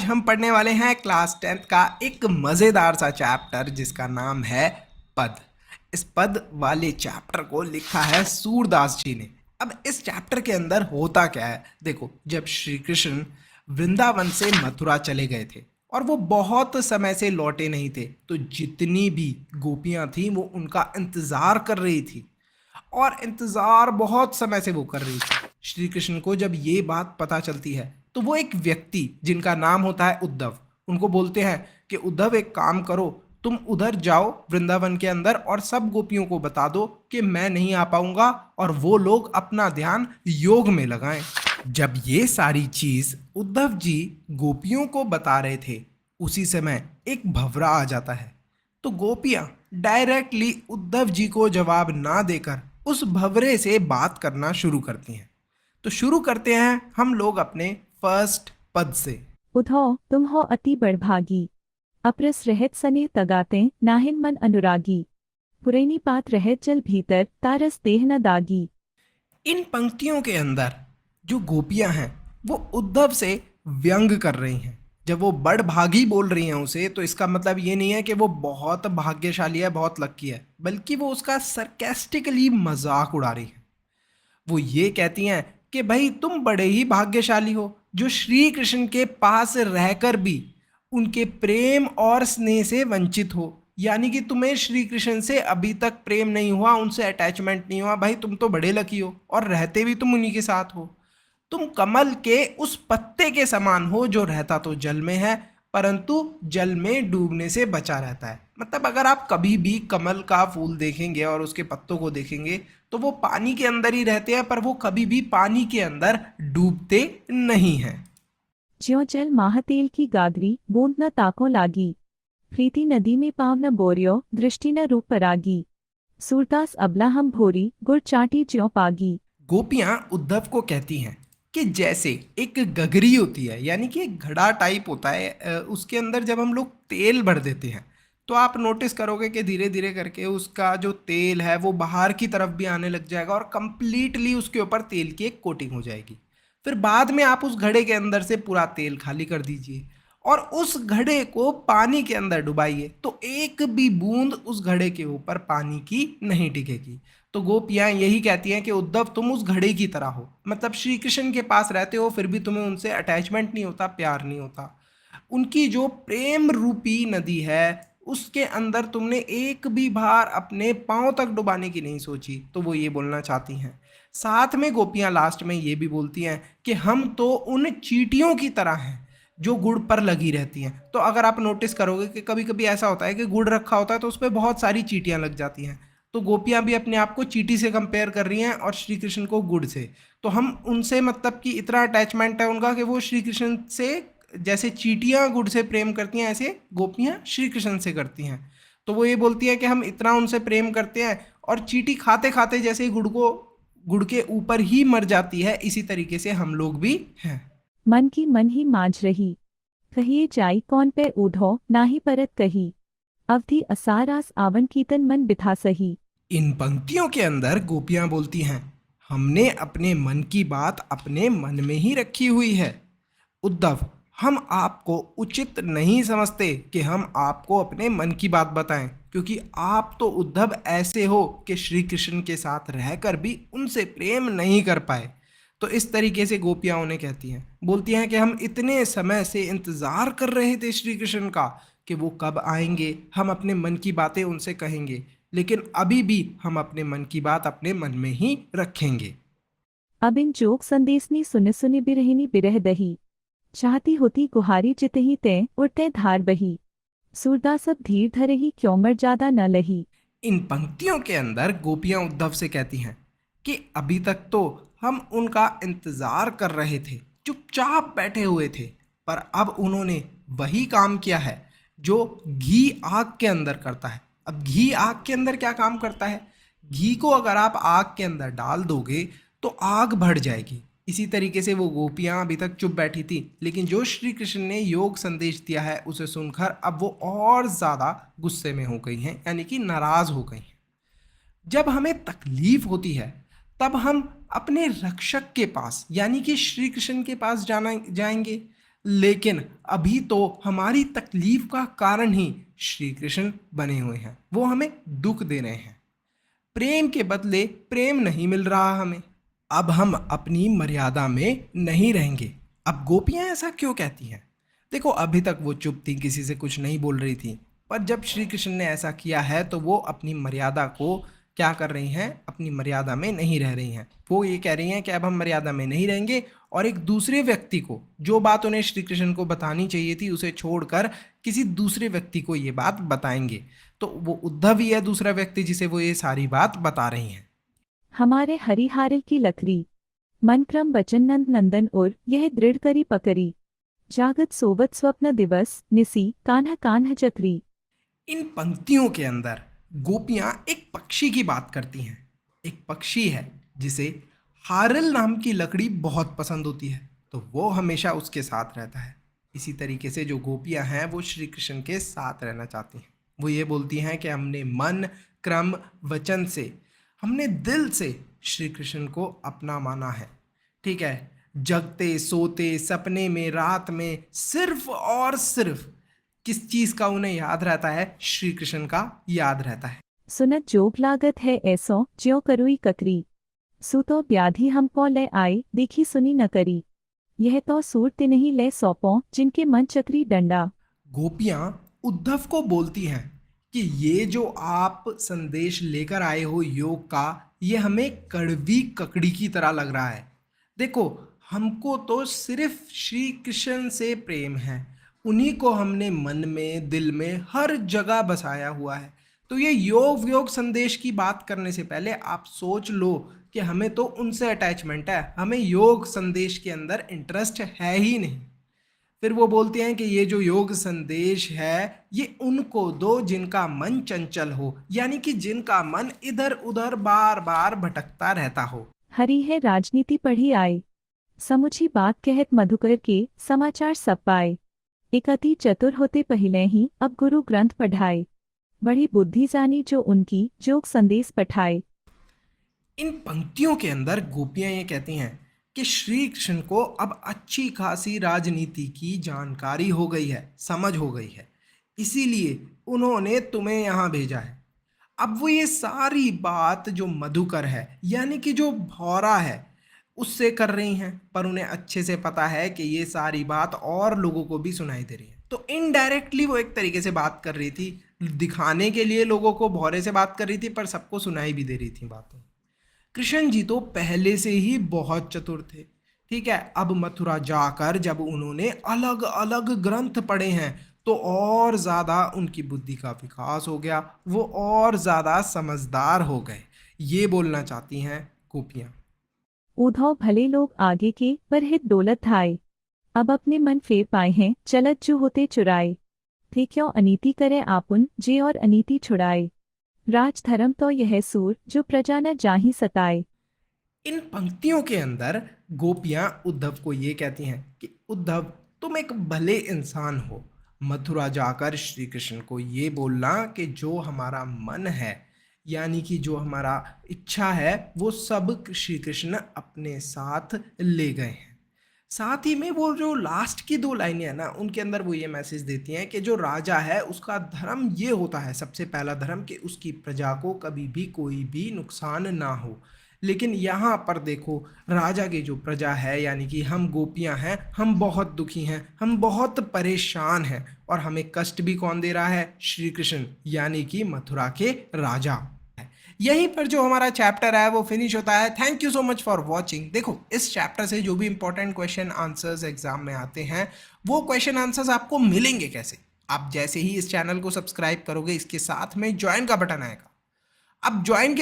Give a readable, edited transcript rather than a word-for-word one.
आज हम पढ़ने वाले हैं क्लास 10th का एक मज़ेदार सा चैप्टर जिसका नाम है पद। इस पद वाले चैप्टर को लिखा है सूरदास जी ने। अब इस चैप्टर के अंदर होता क्या है, देखो, जब श्री कृष्ण वृंदावन से मथुरा चले गए थे और वो बहुत समय से लौटे नहीं थे, तो जितनी भी गोपियां थी वो उनका इंतज़ार कर रही थी और इंतज़ार बहुत समय से वो कर रही थी। श्री कृष्ण को जब ये बात पता चलती है तो वो एक व्यक्ति जिनका नाम होता है उद्धव, उनको बोलते हैं कि उद्धव एक काम करो, तुम उधर जाओ वृंदावन के अंदर और सब गोपियों को बता दो कि मैं नहीं आ पाऊंगा और वो लोग अपना ध्यान योग में लगाएं। जब ये सारी चीज उद्धव जी गोपियों को बता रहे थे, उसी समय एक भंवरा आ जाता है। तो गोपियां डायरेक्टली उद्धव जी को जवाब ना देकर उस भंवरे से बात करना शुरू करती हैं। तो शुरू करते हैं हम लोग अपने फर्स्ट पद से। उधो तुम हो अति बड़भागी, अप्रस रहत सने तगाते नाहिन मन अनुरागी, पुरैनी पात रहत जल भीतर तारस देह न दागी। इन पंक्तियों के अंदर जो गोपियां हैं वो उद्धव से व्यंग कर रही हैं। जब वो बड़भागी बोल रही हैं उसे, तो इसका मतलब ये नहीं है कि वो बहुत भाग्यशाली है, बहुत लकी है, बल्कि वो उसका सरकेस्टिकली मजाक उड़ा रही है। वो ये कहती हैं कि भाई तुम बड़े ही भाग्यशाली हो जो श्री कृष्ण के पास रहकर भी उनके प्रेम और स्नेह से वंचित हो। यानी कि तुम्हें श्री कृष्ण से अभी तक प्रेम नहीं हुआ, उनसे अटैचमेंट नहीं हुआ। भाई तुम तो बड़े लकी हो और रहते भी तुम उन्हीं के साथ हो। तुम कमल के उस पत्ते के समान हो जो रहता तो जल में है परंतु जल में डूबने से बचा रहता है। मतलब अगर आप कभी भी कमल का फूल देखेंगे और उसके पत्तों को देखेंगे तो वो पानी के अंदर ही रहते हैं, पर वो कभी भी पानी के अंदर डूबते नहीं हैं। ज्यों जल माहतेल की गागरी बूंद न ताको लागी, प्रीति नदी में पाव न बोरियो दृष्टि न रूप परागी, सूरदास अबला हम भोरी गुड़ चाटी ज्यों पागी। गोपियां उद्धव को कहती हैं कि जैसे एक गगरी होती है, यानी कि एक घड़ा टाइप होता है, उसके अंदर जब हम लोग तेल भर देते हैं तो आप नोटिस करोगे कि धीरे धीरे करके उसका जो तेल है वो बाहर की तरफ भी आने लग जाएगा और कंप्लीटली उसके ऊपर तेल की एक कोटिंग हो जाएगी। फिर बाद में आप उस घड़े के अंदर से पूरा तेल खाली कर दीजिए और उस घड़े को पानी के अंदर डुबाइए, तो एक भी बूंद उस घड़े के ऊपर पानी की नहीं टिकेगी। तो गोपियां यही कहती हैं कि उद्धव तुम उस घड़े की तरह हो, मतलब श्री कृष्ण के पास रहते हो फिर भी तुम्हें उनसे अटैचमेंट नहीं होता, प्यार नहीं होता। उनकी जो प्रेम रूपी नदी है उसके अंदर तुमने एक भी बार अपने पांव तक डुबाने की नहीं सोची। तो वो ये बोलना चाहती हैं। साथ में गोपियां लास्ट में ये भी बोलती हैं कि हम तो उन चींटियों की तरह हैं जो गुड़ पर लगी रहती हैं। तो अगर आप नोटिस करोगे कि कभी कभी ऐसा होता है कि गुड़ रखा होता है तो उस पर बहुत सारी चींटियां लग जाती हैं। तो गोपियां भी अपने आप को चींटी से कंपेयर कर रही हैं और श्री कृष्ण को गुड़ से। तो हम उनसे मतलब कि इतना अटैचमेंट है उनका कि वो श्री कृष्ण से जैसे चींटियां गुड़ से प्रेम करती हैं ऐसे गोपियां श्री कृष्ण से करती हैं। तो वो ये बोलती है कि हम इतना उनसे प्रेम करते हैं और चींटी खाते खाते जैसे ही गुड़ के ऊपर ही मर जाती है, इसी तरीके से हम लोग भी हैं। मन की मन ही मांझ रही, कहिए जाई कौन पे ऊधो नाही परत कही, अवधि असारास आवन कीतन मन बिथा सही। इन पंक्तियों के अंदर गोपियां बोलती हैं, हमने अपने मन की बात अपने मन में ही रखी हुई है। उद्धव, हम आपको उचित नहीं समझते कि हम आपको अपने मन की बात बताएं, क्योंकि आप तो उद्धव ऐसे हो कि श्री कृष्ण के साथ रहकर भी उनसे प्रेम नहीं कर पाए। तो इस तरीके से गोपियां उन्हें कहती हैं, बोलती हैं कि हम इतने समय से इंतजार कर रहे थे श्री कृष्ण का कि वो कब आएंगे, हम अपने मन की बातें उनसे कहेंगे, लेकिन अभी भी हम अपने मन की बात अपने मन में ही रखेंगे। अब इन जोग संदेशनी सुनि सुनि बिरहिनी बिरह दही, चाहती होती कुहारी चितही तय उठते धार बही, सूरदास अब धीर धरही क्यों मर ज्यादा न लही। इन पंक्तियों के अंदर गोपियां उद्धव से कहती हैं कि अभी तक तो हम उनका इंतजार कर रहे थे, चुपचाप बैठे हुए थे, पर अब उन्होंने वही काम किया है जो घी आग के अंदर करता है। अब घी आग के अंदर क्या काम करता है? घी को अगर आप आग के अंदर डाल दोगे तो आग बढ़ जाएगी। इसी तरीके से वो गोपियां अभी तक चुप बैठी थी, लेकिन जो श्री कृष्ण ने योग संदेश दिया है उसे सुनकर अब वो और ज़्यादा गुस्से में हो गई हैं, यानी कि नाराज हो गई हैं। जब हमें तकलीफ होती है तब हम अपने रक्षक के पास यानी कि श्री कृष्ण के पास जाना जाएंगे। लेकिन अभी तो हमारी तकलीफ का कारण ही श्री कृष्ण बने हुए हैं, वो हमें दुख दे रहे हैं। प्रेम के बदले प्रेम नहीं मिल रहा हमें। अब हम अपनी मर्यादा में नहीं रहेंगे। अब गोपियां ऐसा क्यों कहती हैं? देखो, अभी तक वो चुप थी, किसी से कुछ नहीं बोल रही थी, पर जब श्री कृष्ण ने ऐसा किया है तो वो अपनी मर्यादा को क्या कर रही हैं? अपनी मर्यादा में नहीं रह रही हैं। वो ये कह रही हैं कि अब हम मर्यादा में नहीं रहेंगे, और एक दूसरे व्यक्ति को, जो बात उन्हें श्री कृष्ण को बतानी चाहिए थी, उसे छोड़कर किसी दूसरे व्यक्ति को ये बात बताएंगे। तो वो उद्धव ही है दूसरा व्यक्ति जिसे वो ये सारी बात बता रही हैं। हमारे हरिहारिल की लकड़ी मन क्रम बचन नंद नंदन और यह दृढ़ करी पकड़ी जागत सोवत स्वप्न दिवस निसी कान्ह कान्ह चक्री। इन पंक्तियों के अंदर गोपियां एक पक्षी की बात करती हैं। एक पक्षी है जिसे हारल नाम की लकड़ी बहुत पसंद होती है, तो वो हमेशा उसके साथ रहता है। इसी तरीके से जो गोपियां हैं वो श्री कृष्ण के साथ रहना चाहती हैं। वो ये बोलती हैं कि हमने मन क्रम वचन से, हमने दिल से श्री कृष्ण को अपना माना है। ठीक है, जगते सोते सपने में रात में सिर्फ और सिर्फ किस चीज का उन्हें याद रहता है? श्री कृष्ण का याद रहता है। सुनत जोग लागत है ऐसो ज्यो करुई ककरी सुतो व्याधि हमको ले आए देखी सुनी न करी यह तो सूरत नहीं ले सौंपो जिनके मन चक्री डंडा। गोपियां उद्धव को बोलती हैं कि ये जो आप संदेश लेकर आए हो योग का, ये हमें कड़वी ककड़ी की तरह लग रहा है। देखो, हमको तो सिर्फ श्री कृष्ण से प्रेम है, उन्हीं को हमने मन में दिल में हर जगह बसाया हुआ है। तो ये योग योग संदेश की बात करने से पहले आप सोच लो कि हमें तो उनसे अटैचमेंट है, हमें योग संदेश के अंदर इंटरेस्ट है ही नहीं। फिर वो बोलते हैं कि ये जो योग संदेश है ये उनको दो जिनका मन चंचल हो, यानी कि जिनका मन इधर उधर बार बार भटकता रहता हो। हरि है राजनीति पढ़ी आए समुची बात कहत मधुकर के समाचार सब पाए एक अति चतुर होते पहले ही अब गुरु ग्रंथ पढ़ाए बड़ी बुद्धि जानी जो उनकी जोग संदेश पठाए। इन पंक्तियों के अंदर गोपियां ये कहती हैं कि श्री कृष्ण को अब अच्छी खासी राजनीति की जानकारी हो गई है, समझ हो गई है, इसीलिए उन्होंने तुम्हें यहाँ भेजा है। अब वो ये सारी बात जो मधुकर है, यानी कि जो भौरा है, उससे कर रही हैं, पर उन्हें अच्छे से पता है कि ये सारी बात और लोगों को भी सुनाई दे रही है। तो इनडायरेक्टली वो एक तरीके से बात कर रही थी, दिखाने के लिए लोगों को भौरे से बात कर रही थी, पर सबको सुनाई भी दे रही थी बातें। कृष्ण जी तो पहले से ही बहुत चतुर थे। ठीक है, अब मथुरा जाकर जब उन्होंने अलग अलग ग्रंथ पढ़े हैं तो और ज़्यादा उनकी बुद्धि का विकास हो गया, वो और ज़्यादा समझदार हो गए। ये बोलना चाहती हैं गोपियाँ। उधौ भले लोग आगे के पर हित दौलत थाए अब अपने मन फेर पाए हैं चलत जो होते चुराए थे क्यों अनीति करे आपुन जे और अनीति छुड़ाए राज धर्म तो यह सूर जो प्रजा न जाहि सताए। इन पंक्तियों के अंदर गोपियां उद्धव को ये कहती हैं कि उद्धव, तुम एक भले इंसान हो, मथुरा जाकर श्री कृष्ण को ये बोलना कि जो हमारा मन है, यानी कि जो हमारा इच्छा है, वो सब श्री कृष्ण अपने साथ ले गए हैं। साथ ही में वो जो लास्ट की दो लाइनें हैं ना, उनके अंदर वो ये मैसेज देती हैं कि जो राजा है उसका धर्म ये होता है, सबसे पहला धर्म, कि उसकी प्रजा को कभी भी कोई भी नुकसान ना हो। लेकिन यहाँ पर देखो, राजा की जो प्रजा है, यानी कि हम गोपियाँ हैं, हम बहुत दुखी हैं, हम बहुत परेशान हैं, और हमें कष्ट भी कौन दे रहा है? श्री कृष्ण, यानी कि मथुरा के राजा। यहीं पर जो हमारा चैप्टर है वो फिनिश होता है। Thank you so much for watching. देखो, इस चैप्टर से जो भी इंपॉर्टेंट क्वेश्चन आंसर्स एग्जाम में आते हैं, वो क्वेश्चन आंसर्स आपको मिलेंगे कैसे? आप जैसे ही इस चैनल को सब्सक्राइब करोगे, इसके साथ में ज्वाइन का बटन आएगा। अब ज्वाइन के